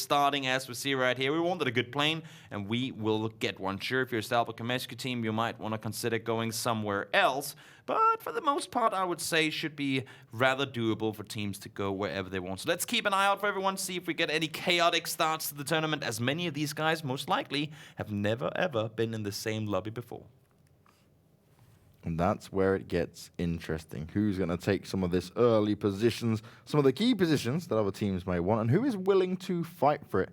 starting as we see right here. We wanted a good plane, and we will get one. Sure, if you're a Stalber Kameshka team, you might want to consider going somewhere else. But for the most part, I would say should be rather doable for teams to go wherever they want. So let's keep an eye out for everyone, see if we get any chaotic starts to the tournament, as many of these guys most likely have never, ever been in the same lobby before. And that's where it gets interesting. Who's going to take some of this early positions, some of the key positions that other teams may want, and who is willing to fight for it?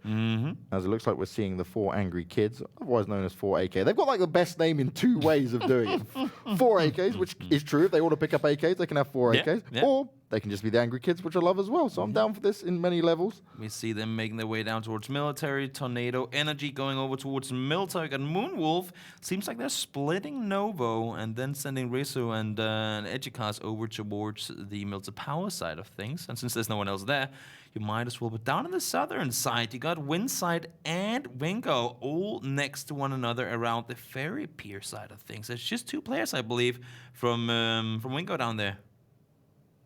As it looks like we're seeing the 4 Angry Kids, otherwise known as 4AK. They've got like the best name in 2 ways of doing it. 4 AKs, which is true. If they want to pick up AKs, they can have 4 AKs. Or they can just be the Angry Kids, which I love as well. So I'm down for this in many levels. We see them making their way down towards military. Tornado Energy going over towards military. Got Moonwolf. Seems like they're splitting Novo and then sending Risu and Elgiganten over towards the military power side of things. And since there's no one else there, you might as well. But down on the southern side, you got Winside and Vinco all next to one another around the ferry pier side of things. There's just 2 players, I believe, from Vinco down there.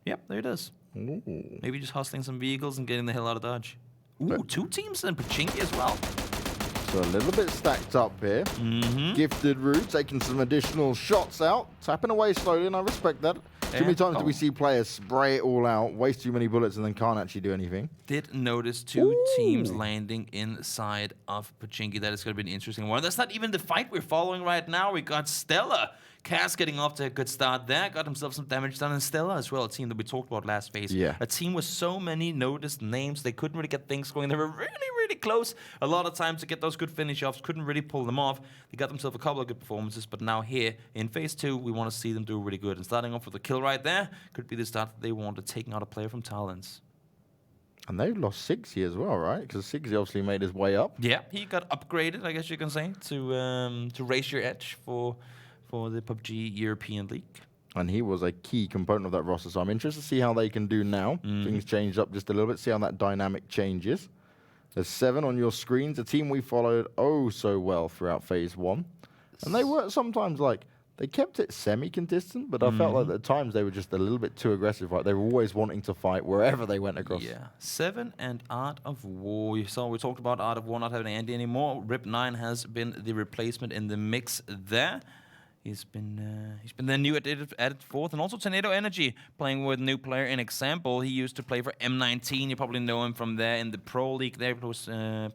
Yep, there it is. Ooh. Maybe just hustling some vehicles and getting the hell out of Dodge. Ooh, 2 teams and Pachinki as well. So a little bit stacked up here. Gifted Root taking some additional shots out. Tapping away slowly, and I respect that. Too many times do we see players spray it all out, waste too many bullets, and then can't actually do anything. Did notice 2 teams landing inside of Pachinki. That is going to be an interesting one. That's not even the fight we're following right now. We got Stella. Cass getting off to a good start there. Got himself some damage done. And Stella as well, a team that we talked about last phase. Yeah. A team with so many noticed names. They couldn't really get things going. They were really, really close a lot of times to get those good finish-offs. Couldn't really pull them off. They got themselves a couple of good performances. But now here in phase 2, we want to see them do really good. And starting off with a kill right there could be the start that they wanted, taking out a player from Tarlans. And they've lost Sigzy as well, right? Because Sigzy obviously made his way up. Yeah, he got upgraded, I guess you can say, to raise your edge for the PUBG European League. And he was a key component of that roster, so I'm interested to see how they can do now. Things changed up just a little bit, see how that dynamic changes. There's 7 on your screens, a team we followed oh so well throughout phase 1. And they were sometimes like, they kept it semi-consistent, but I felt like at times they were just a little bit too aggressive. Right? They were always wanting to fight wherever they went across. Yeah. 7 and Art of War. You saw we talked about Art of War not having Andy anymore. Rip9 has been the replacement in the mix there. He's been their new added 4th, and also Tornado Energy playing with a new player in Example. He used to play for M19. You probably know him from there in the Pro League. There he was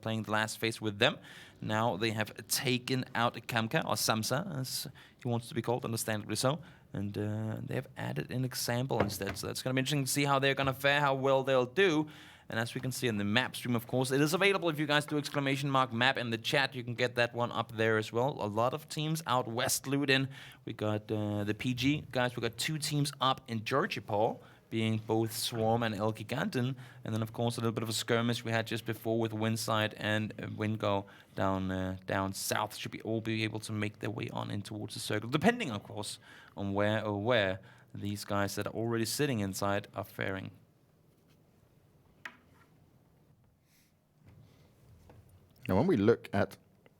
playing the last phase with them. Now they have taken out Kamka, or Samsa, as he wants to be called, understandably so. And they have added an Example instead. So that's going to be interesting to see how they're going to fare, how well they'll do. And as we can see in the map stream, of course, it is available. If you guys do !map in the chat, you can get that one up there as well. A lot of teams out west looting. We got the PG guys. We got 2 teams up in Georgia, Paul, being both Swarm and Elgiganten. And then, of course, a little bit of a skirmish we had just before with Winside and Vinco down south. Should all be able to make their way on in towards the circle, depending, of course, on where these guys that are already sitting inside are faring. Now, when we look at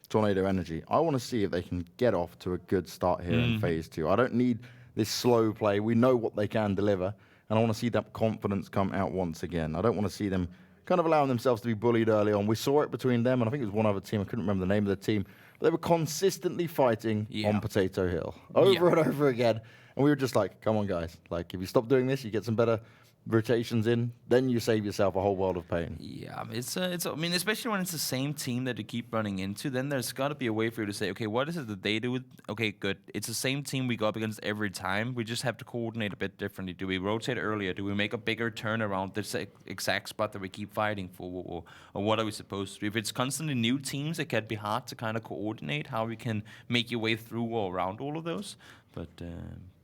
Tornado Energy, I want to see if they can get off to a good start here in phase 2. I don't need this slow play. We know what they can deliver, and I want to see that confidence come out once again. I don't want to see them kind of allowing themselves to be bullied early on. We saw it between them, and I think it was one other team. I couldn't remember the name of the team. But they were consistently fighting on Potato Hill over and over again. And we were just like, come on, guys. Like, if you stop doing this, you get some better rotations in, then you save yourself a whole world of pain. Yeah, I mean, especially when it's the same team that you keep running into, then there's got to be a way for you to say, okay, what is it that they do? Okay, good. It's the same team we go up against every time. We just have to coordinate a bit differently. Do we rotate earlier? Do we make a bigger turn around this exact spot that we keep fighting for? Or what are we supposed to do? If it's constantly new teams, it can be hard to kind of coordinate how we can make your way through or around all of those. But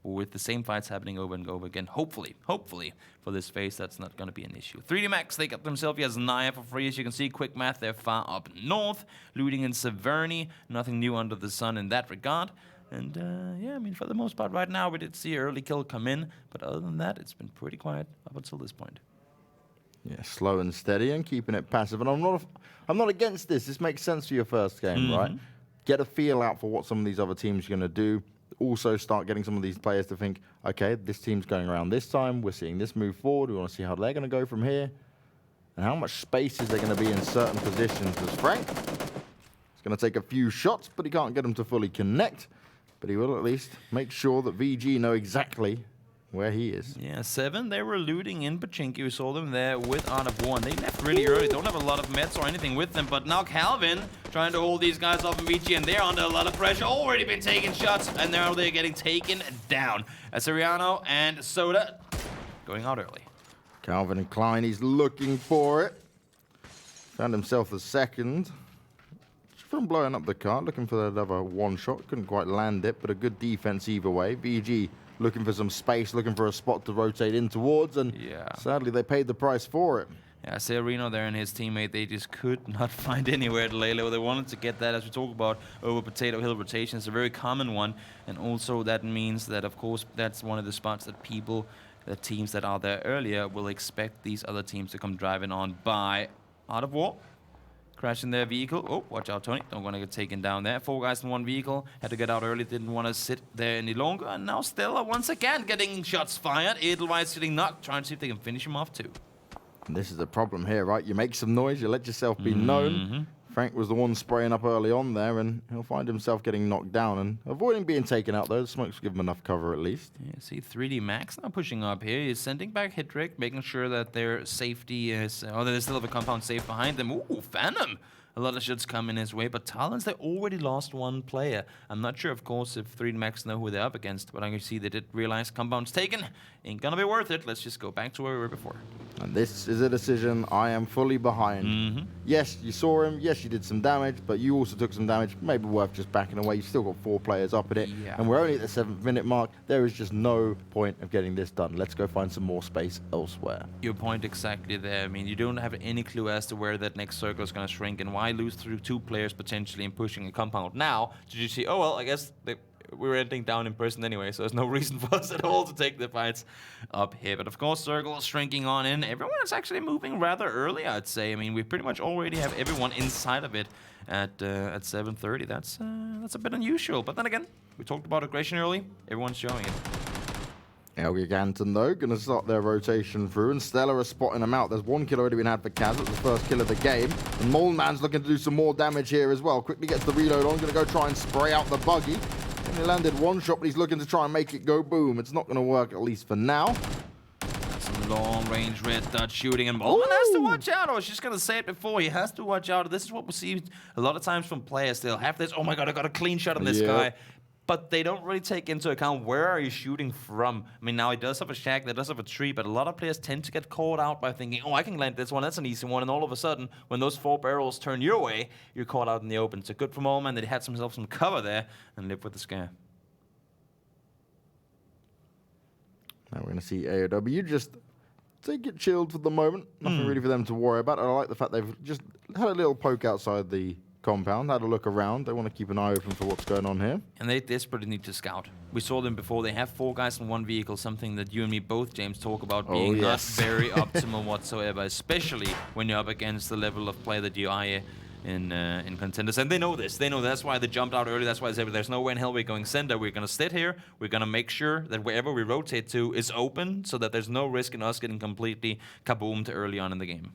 with the same fights happening over and over again, hopefully, for this phase, that's not going to be an issue. 3D Max, they got themselves Naya for free. As you can see, Quickmath, they're far up north, looting in Se7en. Nothing new under the sun in that regard. And yeah, I mean, for the most part right now, we did see an early kill come in. But other than that, it's been pretty quiet up until this point. Yeah, slow and steady and keeping it passive. And I'm not against this. This makes sense for your first game, right? Get a feel out for what some of these other teams are going to do. Also start getting some of these players to think, okay, this team's going around this time. We're seeing this move forward. We want to see how they're going to go from here. and how much space is there going to be in certain positions. As Frank is going to take a few shots, but he can't get them to fully connect. But he will at least make sure that VG know exactly where he is. Yeah, Se7en, they were looting in Pachinki. We saw them there with Art of War. They left really early. Don't have a lot of meds or anything with them. But now Calvin trying to hold these guys off in VG, and they're under a lot of pressure. Already been taking shots, and now they're getting taken down. Aseriano and Soda going out early. Calvin and Klein, he's looking for it. Found himself the second. From blowing up the car, looking for that other one shot. Couldn't quite land it, but a good defense either way. VG looking for some space, looking for a spot to rotate in towards, and sadly they paid the price for it. Yeah, Sereno there and his teammate, they just could not find anywhere to lay low. They wanted to get that, as we talk about, over Potato Hill rotation. It's a very common one, and also that means that, of course, that's one of the spots that people, the teams that are there earlier, will expect these other teams to come driving on by Art of War. Crashing their vehicle. Oh, watch out, Tony. Don't want to get taken down there. 4 guys in 1 vehicle. Had to get out early. Didn't want to sit there any longer. And now Stella once again getting shots fired. Edelweiss getting knocked. Trying to see if they can finish him off too. And this is the problem here, right? You make some noise. You let yourself be known. Frank was the one spraying up early on there, and he'll find himself getting knocked down and avoiding being taken out, though. The smokes give him enough cover at least. Yeah, see 3D Max now pushing up here. He's sending back Hitrick, making sure that their safety is... Oh, they still have a compound safe behind them. Ooh, Phantom! A lot of shots coming his way, but Tarlans, they already lost 1 player. I'm not sure, of course, if 3D Max know who they're up against, but I can see they did realize compound's taken. Ain't gonna be worth it. Let's just go back to where we were before. And this is a decision I am fully behind. Yes, you saw him. Yes, you did some damage, but you also took some damage. Maybe worth just backing away. You've still got 4 players up at it, and we're only at the 7th minute mark. There is just no point of getting this done. Let's go find some more space elsewhere. Your point exactly there. I mean, you don't have any clue as to where that next circle is going to shrink, and why lose through 2 players potentially and pushing a compound now. Did you see, oh, well, I guess we're ending down in person anyway, so there's no reason for us at all to take the fights up here. But of course, circle is shrinking on in. Everyone is actually moving rather early, I'd say. I mean, we pretty much already have everyone inside of it at 7:30. That's a bit unusual. But then again, we talked about aggression early. Everyone's showing it. Elgiganten, though, going to start their rotation through, and Stella are spotting them out. There's 1 kill already been had for Kaz. It's the first kill of the game. And Moleman's looking to do some more damage here as well. Quickly gets the reload on, going to go try and spray out the buggy. And he landed 1 shot, but he's looking to try and make it go boom. It's not going to work, at least for now. Some long-range red dot shooting, and Moleman has to watch out. I was just going to say it before. He has to watch out. This is what we see a lot of times from players. They'll have this, oh my god, I got a clean shot on this guy. But they don't really take into account where are you shooting from. I mean, now he does have a shack, that does have a tree, but a lot of players tend to get caught out by thinking, oh, I can land this one, that's an easy one, and all of a sudden, when those 4 barrels turn your way, you're caught out in the open. So good for Moleman that he had himself some cover there and lived with the scare. Now we're going to see AOW just take it chilled for the moment. Nothing really for them to worry about. I like the fact they've just had a little poke outside the compound, had a look around. They want to keep an eye open for what's going on here. And they desperately need to scout. We saw them before. They have 4 guys in 1 vehicle, something that you and me both, James, talk about being not very optimal whatsoever, especially when you're up against the level of play that you are in Contenders. And they know this. They know that's why they jumped out early. That's why they said there's no way in hell we're going center. We're going to sit here. We're going to make sure that wherever we rotate to is open so that there's no risk in us getting completely kaboomed early on in the game.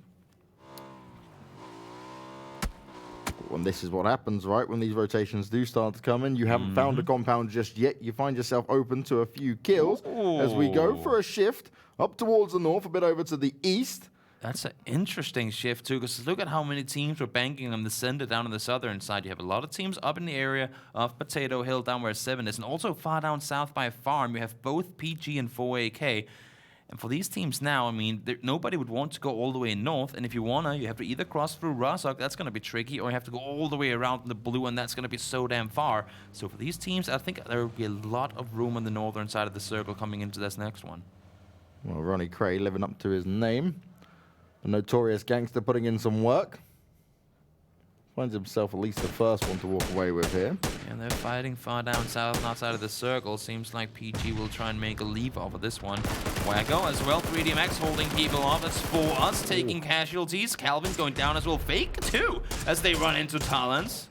And this is what happens, right? When these rotations do start to come in, you haven't found a compound just yet. You find yourself open to a few kills as we go for a shift up towards the north, a bit over to the east. That's an interesting shift, too, because look at how many teams were banking on the center down on the southern side. You have a lot of teams up in the area of Potato Hill, down where 7 is, and also far down south by Farm. You have both PG and 4AK. And for these teams now, I mean, nobody would want to go all the way north. And if you want to, you have to either cross through Razok, that's going to be tricky, or you have to go all the way around in the blue, and that's going to be so damn far. So for these teams, I think there will be a lot of room on the northern side of the circle coming into this next one. Well, Ronnie Cray living up to his name. A notorious gangster putting in some work. Finds himself at least the first one to walk away with here. And they're fighting far down south and outside of the circle. Seems like PG will try and make a leap off of this one. Wacko as well. 3D Max holding people off. That's 4 us taking casualties. Calvin's going down as well. Fake too as they run into Tarlans.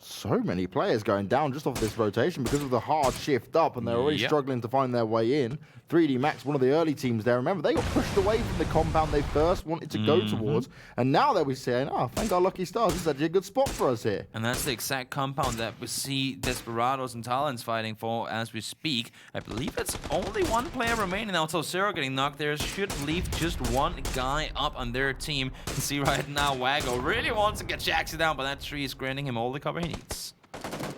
So many players going down just off this rotation because of the hard shift up, and they're already struggling to find their way in. 3D Max, one of the early teams there. Remember, they got pushed away from the compound they first wanted to go towards, and now they'll be saying, oh, thank our lucky stars, this is actually a good spot for us here. And that's the exact compound that we see Desperados and Tarlans fighting for as we speak. I believe it's only one player remaining now, so Zero getting knocked there should leave just one guy up on their team. You can see right now, Wago really wants to get Jaxi down, but that tree is granting him all the cover he needs.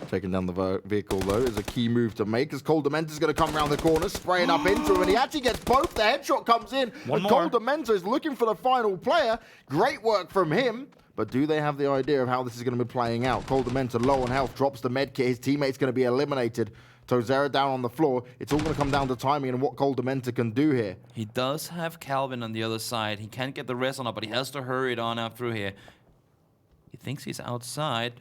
Taking down the vehicle, though, is a key move to make, as Cold Dementor's going to come around the corner, spraying up into him, and he actually gets both. The headshot comes in, and Cold Dementor is looking for the final player. Great work from him, but do they have the idea of how this is going to be playing out? Cold Dementor, low on health, drops the medkit. His teammate's going to be eliminated. Tozera down on the floor. It's all going to come down to timing and what Cold Dementor can do here. He does have Calvin on the other side. He can't get the rest on up, but he has to hurry it on out through here. He thinks he's outside.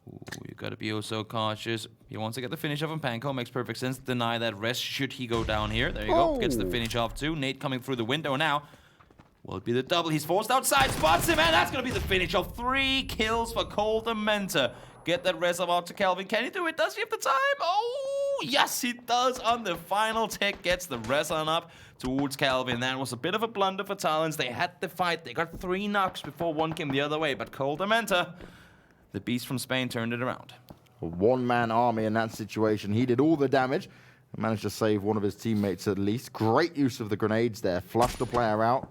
Ooh, you gotta be oh so cautious. He wants to get the finish off on Panko. Makes perfect sense. Deny that rest should he go down here. There you go. Gets the finish off too. Nate coming through the window now. Will it be the double? He's forced outside. Spots him, and that's gonna be the finish off. 3 kills for Cold Dementor. Get that res out to Calvin. Can he do it? Does he have the time? Oh, yes, he does on the final tick. Gets the res on up towards Calvin. That was a bit of a blunder for Tarlans. They had the fight. They got 3 knocks before one came the other way, but Cold Dementor, the beast from Spain, turned it around. A one-man army in that situation. He did all the damage and managed to save one of his teammates at least. Great use of the grenades there. Flushed the player out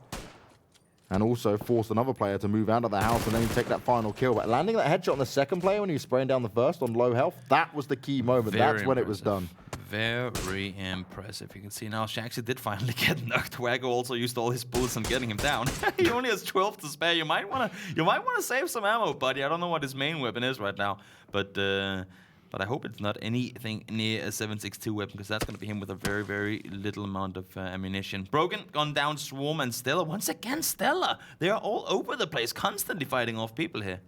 and also forced another player to move out of the house and then take that final kill. But landing that headshot on the second player when he was spraying down the first on low health, that was the key moment. That's when it was done. Very impressive. You can see now Shaxi did finally get knocked. Wago also used all his bullets on getting him down. He only has 12 to spare. You might wanna save some ammo, buddy. I don't know what his main weapon is right now, but I hope it's not anything near a 7.62 weapon, because that's gonna be him with a very little amount of ammunition. Broken, gone down, Swarm and Stella. Once again, Stella. They are all over the place, constantly fighting off people here.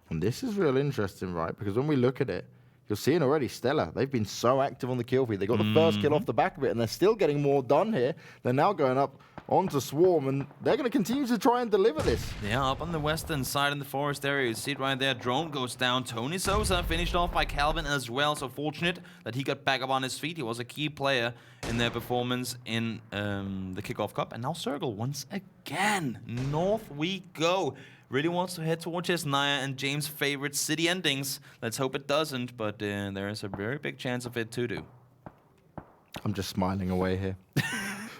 And this is real interesting, right? Because when we look at it, you're seeing already Stella. They've been so active on the kill feed. They got the first kill off the back of it, and they're still getting more done here. They're now going up onto Swarm, and they're going to continue to try and deliver this. Yeah, up on the western side in the forest area. You see it right there. Drone goes down. Tony Sosa finished off by Calvin as well. So fortunate that he got back up on his feet. He was a key player in their performance in the Kickoff Cup. And now Circle once again. North we go. Really wants to head towards Naya and James' favorite city endings. Let's hope it doesn't, but there is a very big chance of it to do. I'm just smiling away here.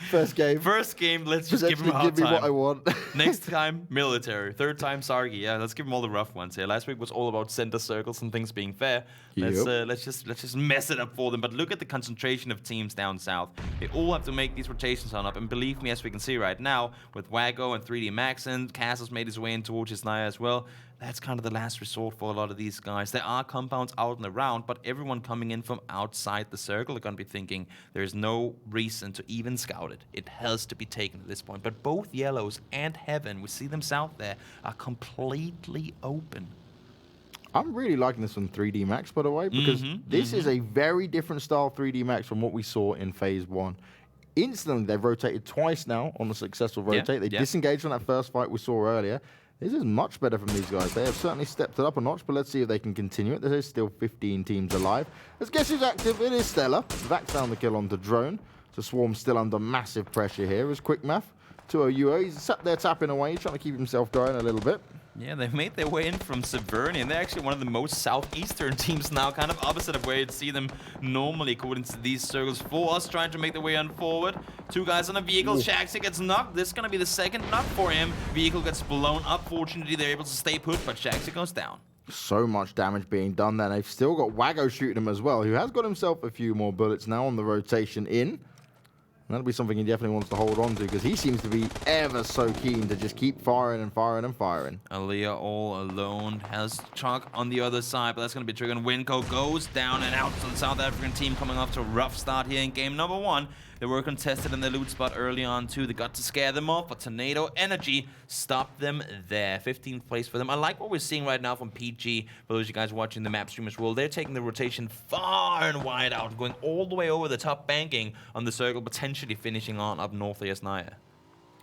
First game. Let's just give him a hard time. Give me what I want. Next time, military. Third time, Sargi. Yeah, let's give him all the rough ones here. Last week was all about center circles and things being fair. Let's just mess it up for them. But look at the concentration of teams down south. They all have to make these rotations on up. And believe me, as we can see right now, with Wago and 3D Max, and Cass has made his way in towards his Naya as well. That's kind of the last resort for a lot of these guys. There are compounds out and around, but everyone coming in from outside the circle are going to be thinking there's no reason to even scout it. It has to be taken at this point. But both Yellows and Heaven, we see them south there, are completely open. I'm really liking this from 3D Max, by the way, because this is a very different style 3D Max from what we saw in Phase 1. Instantly, they've rotated twice now on the successful rotate. They disengaged on that first fight we saw earlier. This is much better from these guys. They have certainly stepped it up a notch, but let's see if they can continue it. There's still 15 teams alive. Let's guess who's active. It is Stella. Vax found the kill onto Drone. So Swarm still under massive pressure here. Is Quickmath. 2-0 UO. He's sat there tapping away, trying to keep himself going a little bit. Yeah, they've made their way in from Severnian. They're actually one of the most southeastern teams now, kind of opposite of where you'd see them normally according to these circles. For us, trying to make their way on forward. 2 guys on a vehicle. Shaxi gets knocked. This is going to be the second knock for him. Vehicle gets blown up. Fortunately, they're able to stay put, but Shaxi goes down. So much damage being done there. They've still got Wago shooting him as well, who has got himself a few more bullets now on the rotation in. That'll be something he definitely wants to hold on to, because he seems to be ever so keen to just keep firing and firing and firing. Aliyah all alone has Chuck on the other side, but that's going to be triggered. Winco goes down and out. So the South African team coming off to a rough start here in game number 1. They were contested in the loot spot early on too. They got to scare them off, but Tornado Energy stopped them there. 15th place for them. I like what we're seeing right now from PG. For those of you guys watching the map stream as well, they're taking the rotation far and wide out, going all the way over the top, banking on the circle, potentially finishing on up north of Naya.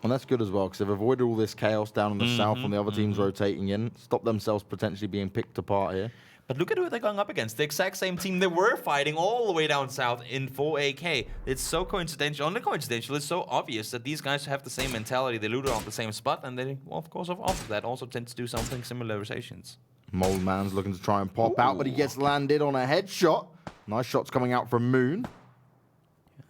And that's good as well, because they've avoided all this chaos down in the south and the other teams rotating in. Stop themselves potentially being picked apart here. But look at who they're going up against. The exact same team they were fighting all the way down south in 4AK. It's so coincidental. Not coincidental, it's so obvious that these guys have the same mentality. They looted on the same spot, and they, well, of course, off of that also tend to do something similar rotations. Moleman's looking to try and pop out, but he gets landed on a headshot. Nice shots coming out from Moon.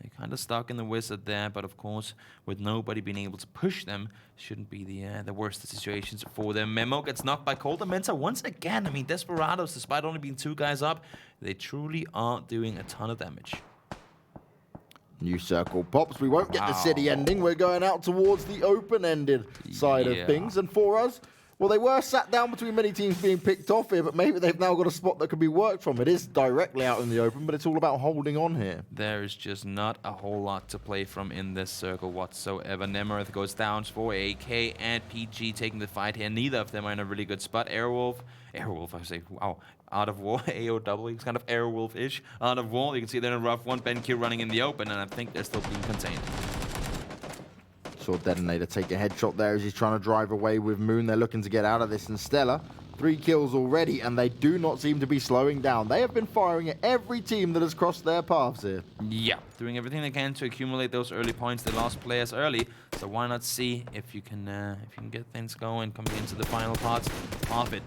They're kind of stuck in the wizard there, but of course, with nobody being able to push them, shouldn't be the worst of situations for them. Memo gets knocked by Coldamenta once again. I mean, Desperados, despite only being 2 guys up, they truly are doing a ton of damage. New circle pops. We won't get the city ending. We're going out towards the open-ended side of things. And for us, well, they were sat down between many teams being picked off here, but maybe they've now got a spot that could be worked from. It is directly out in the open, but it's all about holding on here. There is just not a whole lot to play from in this circle whatsoever. Nemorith goes down for AK and PG taking the fight here. Neither of them are in a really good spot. Airwolf, I say, wow. Out of War, AOW, he's kind of Airwolf-ish. Out of War, you can see they're in a rough one. BenQ running in the open, and I think they're still being contained. Saw Detonator take a headshot there as he's trying to drive away with Moon. They're looking to get out of this. And Stella, 3 kills already, and they do not seem to be slowing down. They have been firing at every team that has crossed their paths here. Yeah, doing everything they can to accumulate those early points. They lost players early, so why not see if you can get things going coming into the final parts of it.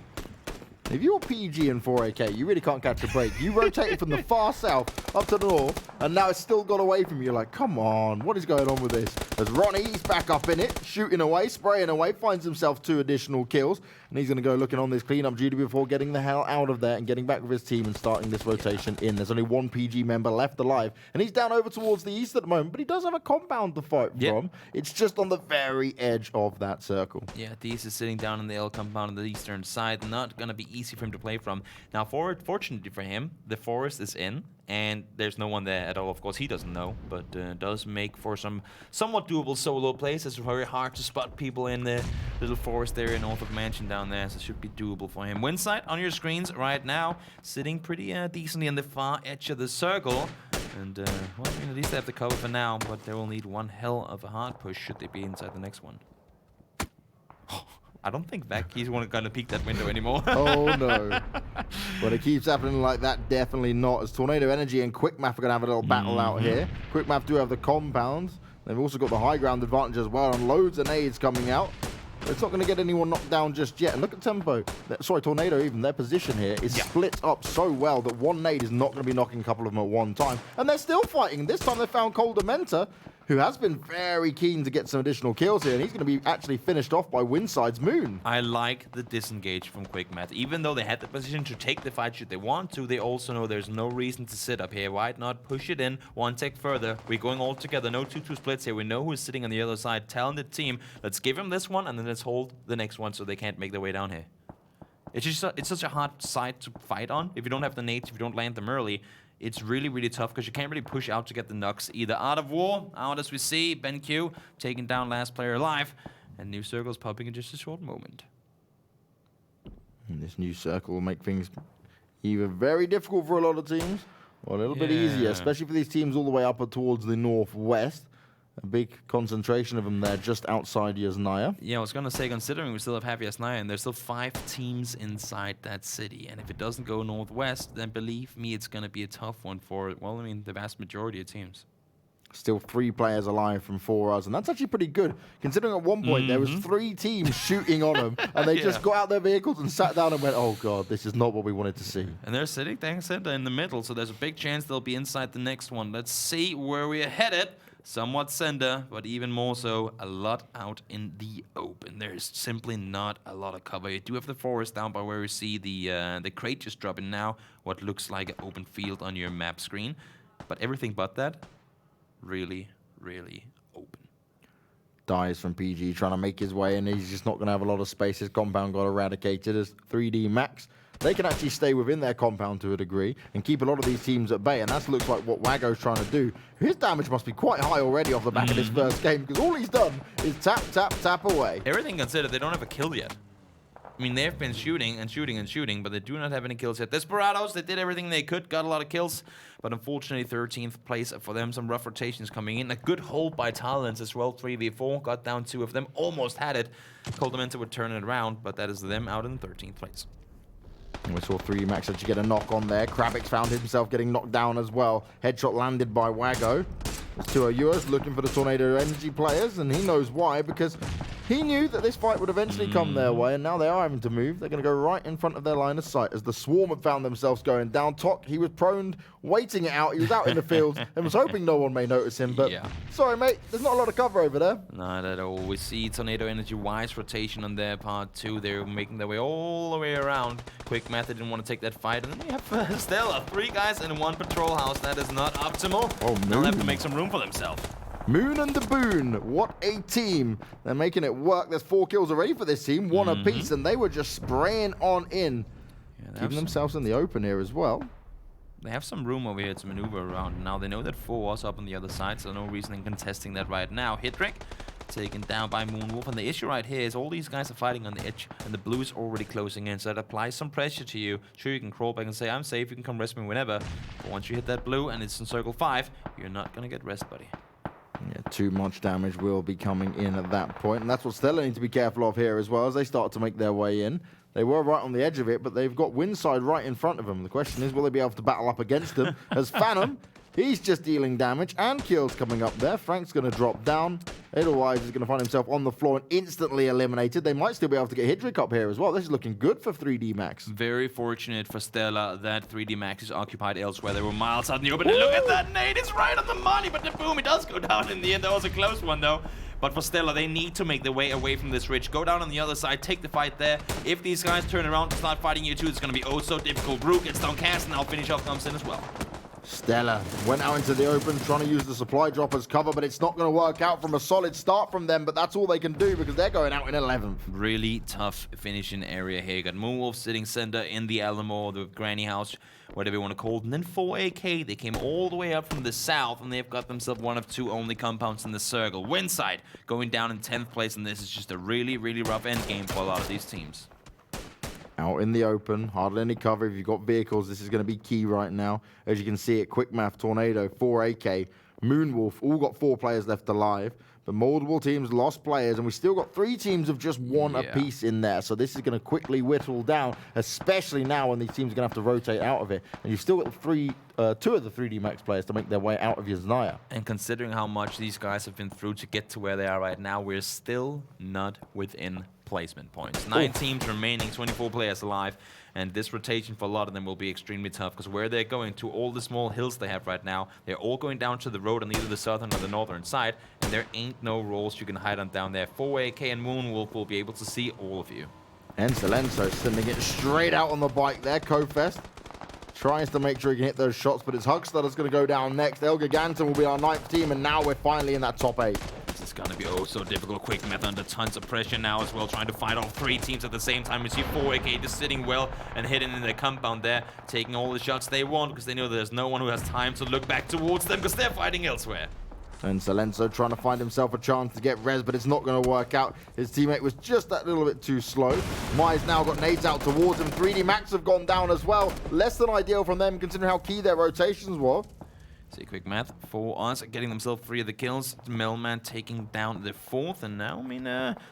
If you're PG and 4AK, you really can't catch a break. You rotated from the far south up to the north, and now it's still got away from you. You're like, come on, what is going on with this? There's Ronnie, he's back up in it, shooting away, spraying away, finds himself 2 additional kills, and he's going to go looking on this cleanup duty before getting the hell out of there and getting back with his team and starting this rotation in. There's only 1 PG member left alive, and he's down over towards the east at the moment, but he does have a compound to fight from. It's just on the very edge of that circle. Yeah, Deez is sitting down in the L compound on the eastern side. Not going to be easy for him to play from. Now, fortunately for him, the forest is in, and there's no one there at all. Of course, he doesn't know, but does make for some somewhat doable solo plays. It's very hard to spot people in the little forest area north of Mansion down there, so it should be doable for him. Winside on your screens right now, sitting pretty decently on the far edge of the circle. And, well, I mean, at least they have the cover for now, but they will need one hell of a hard push should they be inside the next one. I don't think he's going to peek that window anymore. Oh, no. When it keeps happening like that, definitely not. As Tornado Energy and Quickmath are going to have a little battle out here. Quickmath do have the compounds. They've also got the high ground advantage as well, and loads of nades coming out. It's not going to get anyone knocked down just yet. And look at Tempo. Sorry, Tornado even. Their position here is split up so well that 1 nade is not going to be knocking a couple of them at one time. And they're still fighting. This time they found Coldamenta, who has been very keen to get some additional kills here, and he's going to be actually finished off by Winside's Moon. I like the disengage from Quickmath. Even though they had the position to take the fight should they want to, they also know there's no reason to sit up here. Why not push it in 1 tick further? We're going all together. No 2-2 splits here. We know who's sitting on the other side. Talented team. Let's give him this one, and then let's hold the next one so they can't make their way down here. It's just it's such a hard side to fight on. If you don't have the nades, if you don't land them early, it's really, really tough because you can't really push out to get the knocks either. Out of War, out as we see, BenQ taking down last player alive, and new circles popping in just a short moment. And this new circle will make things either very difficult for a lot of teams or a little bit easier, especially for these teams all the way up towards the northwest. A big concentration of them there just outside Yasnaya. Yeah, I was going to say, considering we still have half Yasnaya, and there's still 5 teams inside that city. And if it doesn't go northwest, then believe me, it's going to be a tough one for, well, I mean, the vast majority of teams. Still 3 players alive from 4 hours, and that's actually pretty good, considering at one point there was 3 teams shooting on them, and they just got out their vehicles and sat down and went, oh god, this is not what we wanted to see. And they're sitting, thanks center in the middle, so there's a big chance they'll be inside the next one. Let's see where we're headed. Somewhat center, but even more so, a lot out in the open. There's simply not a lot of cover. You do have the forest down by where we see the crate just dropping now, what looks like an open field on your map screen. But everything but that, really, really open. Dies from PG, trying to make his way, and he's just not going to have a lot of space. His compound got eradicated as 3D Max. They can actually stay within their compound to a degree and keep a lot of these teams at bay, and that looks like what Wago's trying to do. His damage must be quite high already off the back of this first game, because all he's done is tap, tap, tap away. Everything considered, they don't have a kill yet. I mean, they've been shooting and shooting and shooting, but they do not have any kills yet. Desperados, they did everything they could, got a lot of kills, but unfortunately 13th place for them. Some rough rotations coming in. A good hold by Tarlans as well, 3v4, got down 2 of them, almost had it. Coldamenta would turn it around, but that is them out in 13th place. And we saw 3D Max actually get a knock on there. Kravix found himself getting knocked down as well. Headshot landed by Wago. There's 2 US looking for the Tornado Energy players, and he knows why, because he knew that this fight would eventually come their way, and now they are having to move. They're going to go right in front of their line of sight as the Swarm have found themselves going down. Tok, he was prone, waiting it out. He was out in the field and was hoping no one may notice him, but sorry, mate, there's not a lot of cover over there. Not at all. We see Tornado Energy wise rotation on their part too. They're making their way all the way around. Quickmath didn't want to take that fight, and then you have Stella. 3 guys in 1 patrol house. That is not optimal. Oh, they'll have to make some room for themselves. Moon and the Boon, what a team. They're making it work. There's 4 kills already for this team, 1 apiece, and they were just spraying on in. Keeping themselves in the open here as well. They have some room over here to maneuver around. Now they know that 4 was up on the other side, so no reason in contesting that right now. Hidrick taken down by Moonwolf, and the issue right here is all these guys are fighting on the edge, and the blue is already closing in, so that applies some pressure to you. Sure, you can crawl back and say, I'm safe, you can come rest me whenever, but once you hit that blue and it's in circle 5, you're not gonna get rest, buddy. Yeah, too much damage will be coming in at that point, and that's what Stella need to be careful of here as well as they start to make their way in. They were right on the edge of it, but they've got Winside right in front of them. The question is, will they be able to battle up against them? As Phantom, he's just dealing damage and kills coming up there. Frank's going to drop down. Edelweiss is going to find himself on the floor and instantly eliminated. They might still be able to get Hidrick up here as well. This is looking good for 3D Max. Very fortunate for Stella that 3D Max is occupied elsewhere. They were miles out in the open. And look at that nade. It's right on the money, but the boom, it does go down in the end. That was a close one, though. But for Stella, they need to make their way away from this ridge. Go down on the other side, take the fight there. If these guys turn around and start fighting you too, it's going to be oh so difficult. Brew gets down cast, and now finish off comes in as well. Stella went out into the open trying to use the supply drop as cover, but it's not going to work out from a solid start from them, but that's all they can do because they're going out in 11th. Really tough finishing area here. You got Moonwolf sitting center in the Alamo, the granny house, whatever you want to call it. And then 4AK, they came all the way up from the south, and they've got themselves one of 2 only compounds in the circle. Winside going down in 10th place, and this is just a really, really rough end game for a lot of these teams. Out in the open, hardly any cover. If you've got vehicles, this is going to be key right now. As you can see it, Quickmath, Tornado, 4AK, Moonwolf, all got 4 players left alive. But multiple teams lost players, and we still got 3 teams of just 1 apiece in there. So this is going to quickly whittle down, especially now when these teams are going to have to rotate out of it. And you've still got 2 of the 3D Max players to make their way out of Yasnaya. And considering how much these guys have been through to get to where they are right now, we're still not within placement points. 9 teams remaining, 24 players alive, and this rotation for a lot of them will be extremely tough because where they're going to, all the small hills they have right now, they're all going down to the road on either the southern or the northern side, and there ain't no rolls you can hide on down there. 4AK and Moonwolf will be able to see all of you. And Silenzo sending it straight out on the bike there. Kofest tries to make sure he can hit those shots, but it's Huckster that's going to go down next. Elgiganten will be our 9th team, and now we're finally in that top 8. This is going to be oh so difficult. Quickmath under tons of pressure now as well, trying to fight all 3 teams at the same time. You see 4AK just sitting well and hitting in the compound there, taking all the shots they want because they know there's no one who has time to look back towards them because they're fighting elsewhere. And Silenzo trying to find himself a chance to get res, but it's not going to work out. His teammate was just that little bit too slow. Mai's now got nades out towards him. 3D Max have gone down as well. Less than ideal from them considering how key their rotations were. See Quickmath for us, getting themselves 3 of the kills. Melman taking down the 4th, and now, I mean,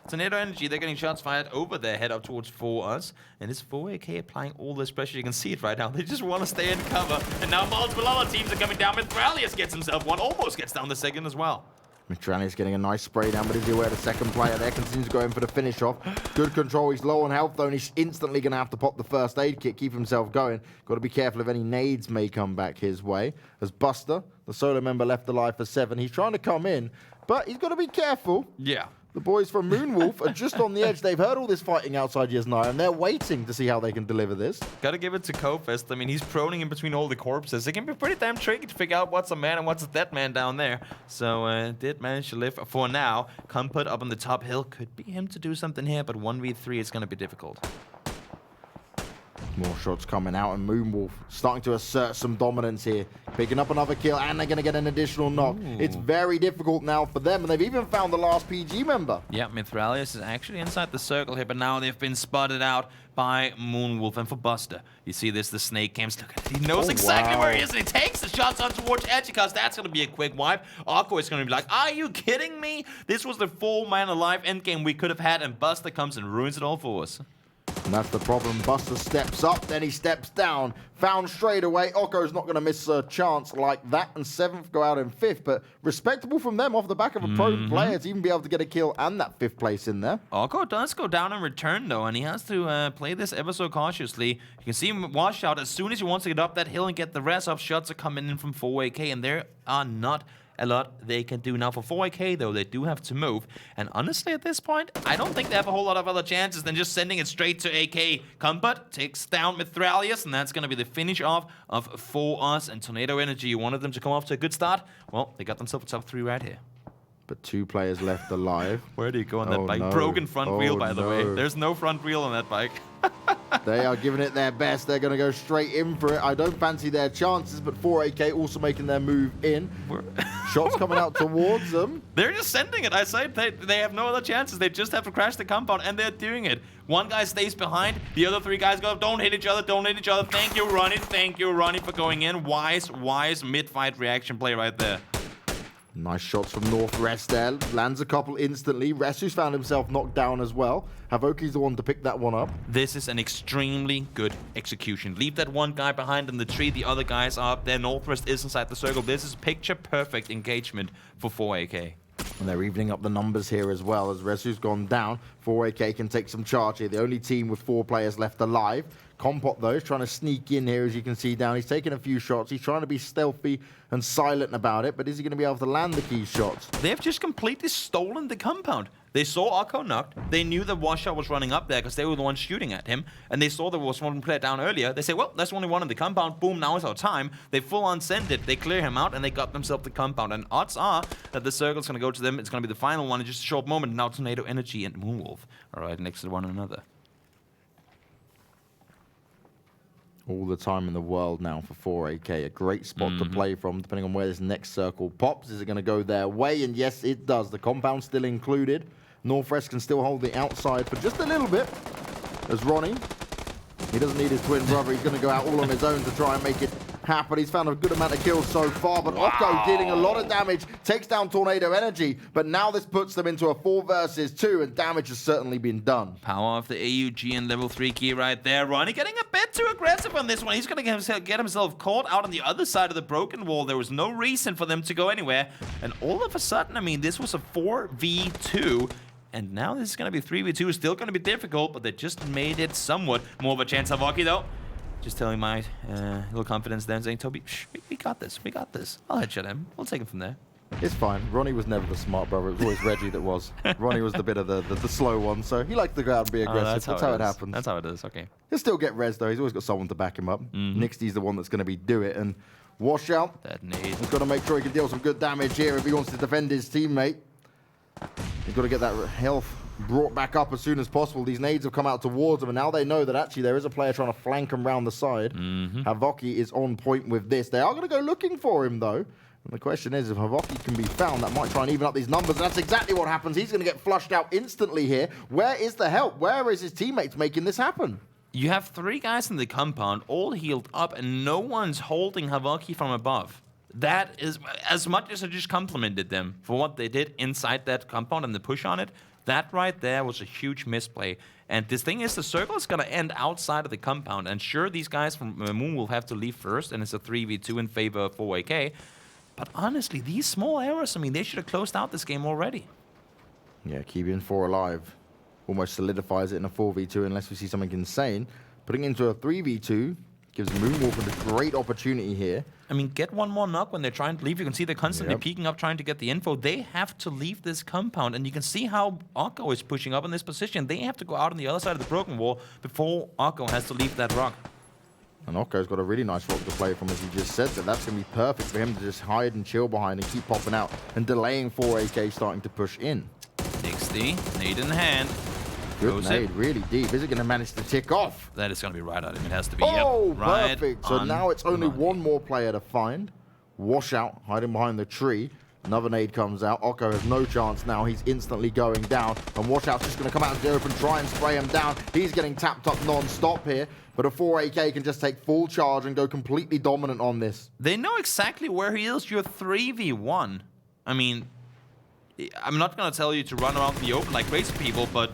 Tornado Energy, they're getting shots fired over their head up towards 4us, and it's 4AK applying all this pressure. You can see it right now. They just want to stay in cover, and now multiple other teams are coming down. Mithralius gets himself 1, almost gets down the 2nd as well. Mithralius getting a nice spray down, but is he aware the 2nd player there continues to go in for the finish off. Good control. He's low on health, though, and he's instantly going to have to pop the first aid kit, keep himself going. Got to be careful if any nades may come back his way. As Buster, the solo member left alive for 7, he's trying to come in, but he's got to be careful. Yeah. The boys from Moonwolf are just on the edge. They've heard all this fighting outside Yasnaya, and they're waiting to see how they can deliver this. Gotta give it to Kofest. I mean, he's proning in between all the corpses. It can be pretty damn tricky to figure out what's a man and what's a dead man down there. So, did manage to live for now. Kumput up on the top hill. Could be him to do something here, but 1v3 is gonna be difficult. More shots coming out, and Moonwolf starting to assert some dominance here. Picking up another kill, and they're going to get an additional knock. Ooh. It's very difficult now for them, and they've even found the last PG member. Yeah, Mithralius is actually inside the circle here, but now they've been spotted out by Moonwolf. And for Buster, you see this, the snake cams. Look at it. He knows exactly where he is, and he takes the shots on towards Edgicast. That's going to be a quick wipe. Arco is going to be like, are you kidding me? This was the 4-man alive endgame we could have had, and Buster comes and ruins it all for us. And that's the problem. Buster steps up, then he steps down. Found straight away. Okko's not going to miss a chance like that. And 7th go out in 5th. But respectable from them off the back of a pro player to even be able to get a kill and that 5th place in there. Okko does go down in return, though, and he has to play this ever so cautiously. You can see him wash out as soon as he wants to get up that hill and get the rest of shots are coming in from 4AK, and there are not a lot they can do now. For 4AK, though, they do have to move. And honestly, at this point, I don't think they have a whole lot of other chances than just sending it straight to AK. Combat takes down Mithralius, and that's going to be the finish off of For Us. And Tornado Energy, you wanted them to come off to a good start. Well, they got themselves a top 3 right here. But 2 players left alive. Where do you go on that bike? No. Broken front wheel, by the way. There's no front wheel on that bike. They are giving it their best. They're going to go straight in for it. I don't fancy their chances, but 4AK also making their move in. Shots coming out towards them. They're just sending it. I say they have no other chances. They just have to crash the compound, and they're doing it. One guy stays behind. The other 3 guys go, don't hit each other, don't hit each other. Thank you, Ronnie. Thank you, Ronnie, for going in. Wise mid-fight reaction play right there. Nice shots from Northwest there. Lands a couple instantly. Resu's found himself knocked down as well. Havoki's the one to pick that one up. This is an extremely good execution. Leave that one guy behind in the tree. The other guys are up there. Northwest is inside the circle. This is picture-perfect engagement for 4AK. And they're evening up the numbers here as well. As Resu's gone down, 4AK can take some charge here. The only team with 4 players left alive. Compot, though, is trying to sneak in here, as you can see down. He's taking a few shots. He's trying to be stealthy and silent about it, but is he going to be able to land the key shots? They've just completely stolen the compound. They saw Okko knocked. They knew that Washout was running up there because they were the ones shooting at him. And they saw there was one player down earlier. They say, well, there's only one in the compound. Boom, now is our time. They full-on send it. They clear him out, and they got themselves the compound. And odds are that the circle's going to go to them. It's going to be the final one in just a short moment. Now Tornado Energy and Moonwolf are right next to one another. All the time in the world now for 4AK. A great spot to play from, depending on where this next circle pops. Is it going to go their way? And yes, it does. The compound still included. Northwest can still hold the outside for just a little bit. As Ronnie, he doesn't need his twin brother. He's going to go out all on his own to try and make it happen. He's found a good amount of kills so far, but Okko dealing a lot of damage, takes down Tornado Energy, but now this puts them into a 4 versus 2, and damage has certainly been done. Power of the AUG and level 3 key right there. Ronnie getting a bit too aggressive on this one. He's going to get himself caught out on the other side of the broken wall. There was no reason for them to go anywhere, and all of a sudden, I mean, this was a 4v2, and now this is going to be 3v2. Still going to be difficult, but they just made it somewhat more of a chance. Havoki, though, just telling my little confidence there and saying, Toby, shh, we got this. We got this. I'll headshot him. We'll take him from there. It's fine. Ronnie was never the smart brother. It was always Reggie that was. Ronnie was the bit of the slow one, so he likes to go out and be aggressive. That's how it happens. That's how it is, okay. He'll still get res, though. He's always got someone to back him up. Nixty's the one that's going to do it, and Washout, That nade. he's got to make sure he can deal some good damage here if he wants to defend his teammate. He's got to get that health brought back up as soon as possible. These nades have come out towards him, and now they know that actually there is a player trying to flank him round the side. Havoki is on point with this. They are going to go looking for him, though. And the question is, if Havoki can be found, that might try and even up these numbers, and that's exactly what happens. He's going to get flushed out instantly here. Where is the help? Where is his teammates making this happen? You have 3 guys in the compound, all healed up, and no one's holding Havoki from above. That is, as much as I just complimented them for what they did inside that compound and the push on it, that right there was a huge misplay. And this thing is, the circle is going to end outside of the compound. And sure, these guys from Moon will have to leave first, and it's a 3v2 in favor of 4AK. But honestly, these small errors, I mean, they should have closed out this game already. Yeah, keeping 4 alive almost solidifies it in a 4v2 unless we see something insane. Putting into a 3v2 gives Moonwolf a great opportunity here. I mean, get one more knock when they're trying to leave. You can see they're constantly peeking up, trying to get the info. They have to leave this compound, and you can see how Okko is pushing up in this position. They have to go out on the other side of the broken wall before Okko has to leave that rock. And Okko's got a really nice rock to play from, as you just said, so that's going to be perfect for him to just hide and chill behind and keep popping out and delaying 4AK starting to push in. Nixty, nade in hand. Good nade, really deep. Is it going to manage to tick off? That is going to be right at him. It has to be. Oh, right perfect. So now it's only one more player to find. Washout, hiding behind the tree. Another nade comes out. Okko has no chance now. He's instantly going down. And Washout's just going to come out into the open, try and spray him down. He's getting tapped up non-stop here. But a 4AK can just take full charge and go completely dominant on this. They know exactly where he is. You're 3v1. I mean, I'm not going to tell you to run around the open like crazy people, but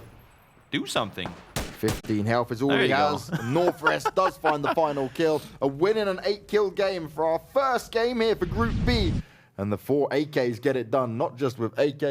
do something. 15 health is all There he you go. has. Northwest does find the final kill. A win in an 8-kill game for our first game here for Group B. And the 4 AKs get it done, not just with AK